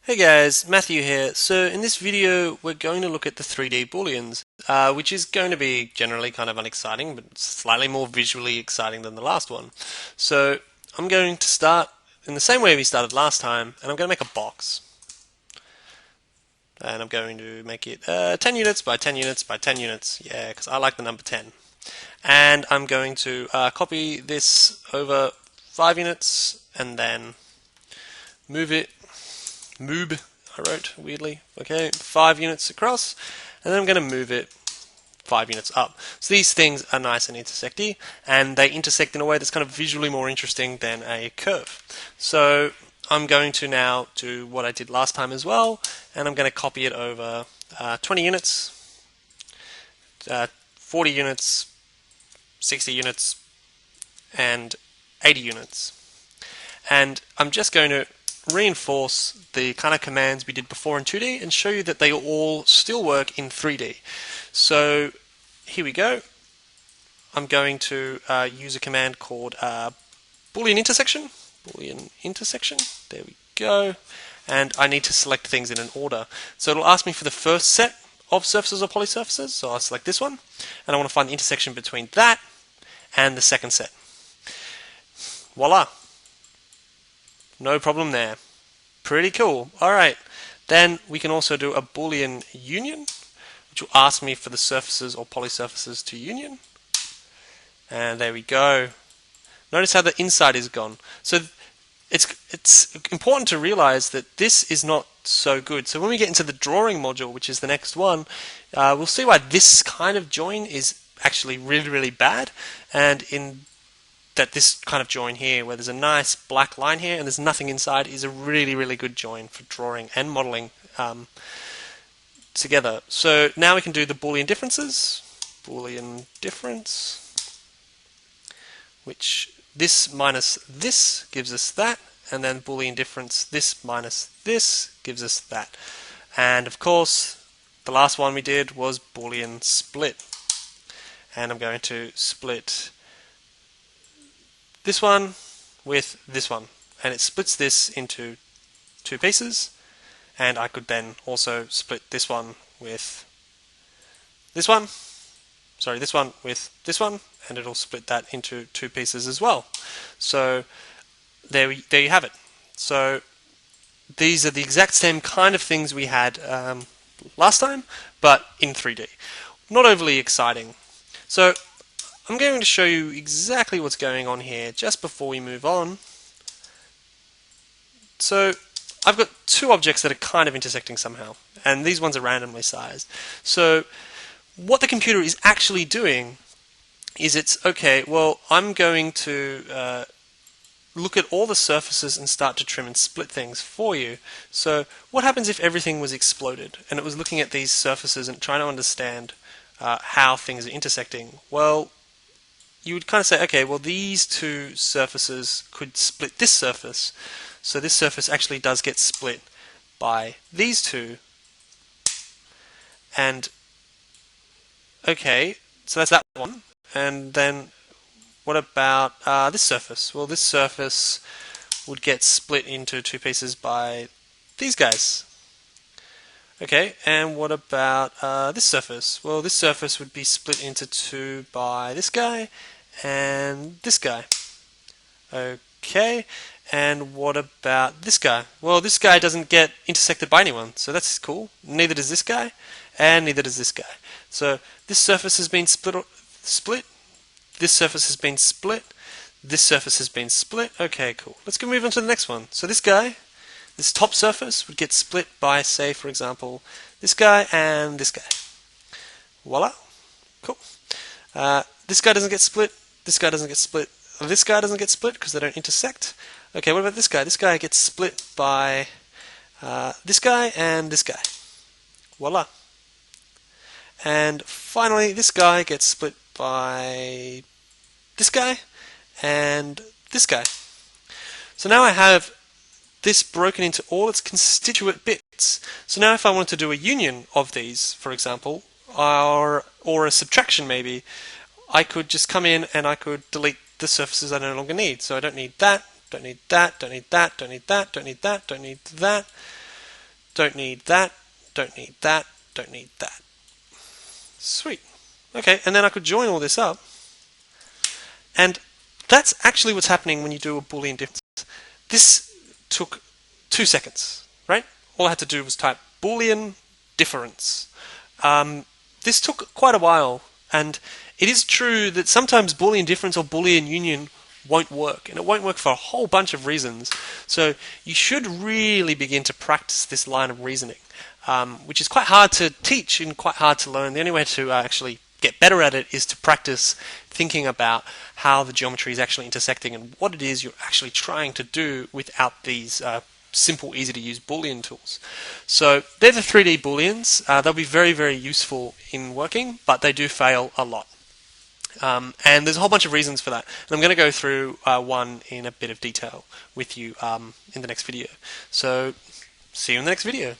Hey guys, Matthew here. So in this video we're going to look at the 3D Booleans, which is going to be generally kind of unexciting, but slightly more visually exciting than the last one. So I'm going to start in the same way we started last time, and I'm going to make a box. And I'm going to make it 10 units by 10 units by 10 units, yeah, because I like the number 10. And I'm going to copy this over 5 units, and then move it I wrote weirdly. Okay, 5 units across, and then I'm going to move it 5 units up. So these things are nice and intersecty, and they intersect in a way that's kind of visually more interesting than a curve. So I'm going to now do what I did last time as well, and I'm going to copy it over 20 units, 40 units, 60 units, and 80 units. And I'm just going to reinforce the kind of commands we did before in 2D and show you that they all still work in 3D. So here we go. I'm going to use a command called Boolean intersection. Boolean intersection. There we go. And I need to select things in an order. So it'll ask me for the first set of surfaces or polysurfaces. So I'll select this one, and I want to find the intersection between that and the second set. Voila. No problem there. Pretty cool. Alright, then we can also do a Boolean union, which will ask me for the surfaces or polysurfaces to union. And there we go. Notice how the inside is gone. So it's important to realize that this is not so good. So when we get into the drawing module, which is the next one, we'll see why this kind of join is actually really, really bad. And in that this kind of join here, where there's a nice black line here and there's nothing inside, is a really, really good join for drawing and modeling together. So now we can do the Boolean differences. Boolean difference, which this minus this gives us that, and then Boolean difference, this minus this gives us that. And of course, the last one we did was Boolean split. And I'm going to split this one with this one, and it splits this into 2 pieces, and I could then also split this one with this one, this one with this one, and it'll split that into 2 pieces as well. So there you have it. So these are the exact same kind of things we had last time, but in 3D. Not overly exciting. So I'm going to show you exactly what's going on here just before we move on. So I've got 2 objects that are kind of intersecting somehow, and these ones are randomly sized. So what the computer is actually doing is it's, okay, well, I'm going to look at all the surfaces and start to trim and split things for you. So what happens if everything was exploded and it was looking at these surfaces and trying to understand how things are intersecting? Well, you would kind of say, okay, well, these 2 surfaces could split this surface. So this surface actually does get split by these 2. And, okay, so that's that one. And then what about this surface? Well, this surface would get split into 2 pieces by these guys. Okay, and what about this surface? Well, this surface would be split into 2 by this guy and this guy. Okay, and what about this guy? Well, this guy doesn't get intersected by anyone, so that's cool. Neither does this guy, and neither does this guy. So this surface has been split. This surface has been split. This surface has been split. Okay, cool. Let's go move on to the next one. So this guy, this top surface, would get split by, say, for example, this guy and this guy. Voila. Cool. This guy doesn't get split. This guy doesn't get split. This guy doesn't get split because they don't intersect. Okay, what about this guy? This guy gets split by this guy and this guy. Voila. And finally, this guy gets split by this guy and this guy. So now I have this broken into all its constituent bits. So now if I wanted to do a union of these, for example, or a subtraction maybe, I could just come in and I could delete the surfaces I no longer need. So I don't need that, don't need that, don't need that, don't need that, don't need that, don't need that. don't need that, don't need that, don't need that. Sweet. Okay, and then I could join all this up. And that's actually what's happening when you do a Boolean difference. This took 2 seconds, right? All I had to do was type Boolean difference. This took quite a while, and it is true that sometimes Boolean difference or Boolean union won't work, and it won't work for a whole bunch of reasons. So you should really begin to practice this line of reasoning, which is quite hard to teach and quite hard to learn. The only way to actually get better at it is to practice thinking about how the geometry is actually intersecting and what it is you're actually trying to do without these simple, easy to use Boolean tools. So they're the 3D Booleans. They'll be very, very useful in working, but they do fail a lot. And there's a whole bunch of reasons for that. And I'm going to go through one in a bit of detail with you in the next video. So see you in the next video.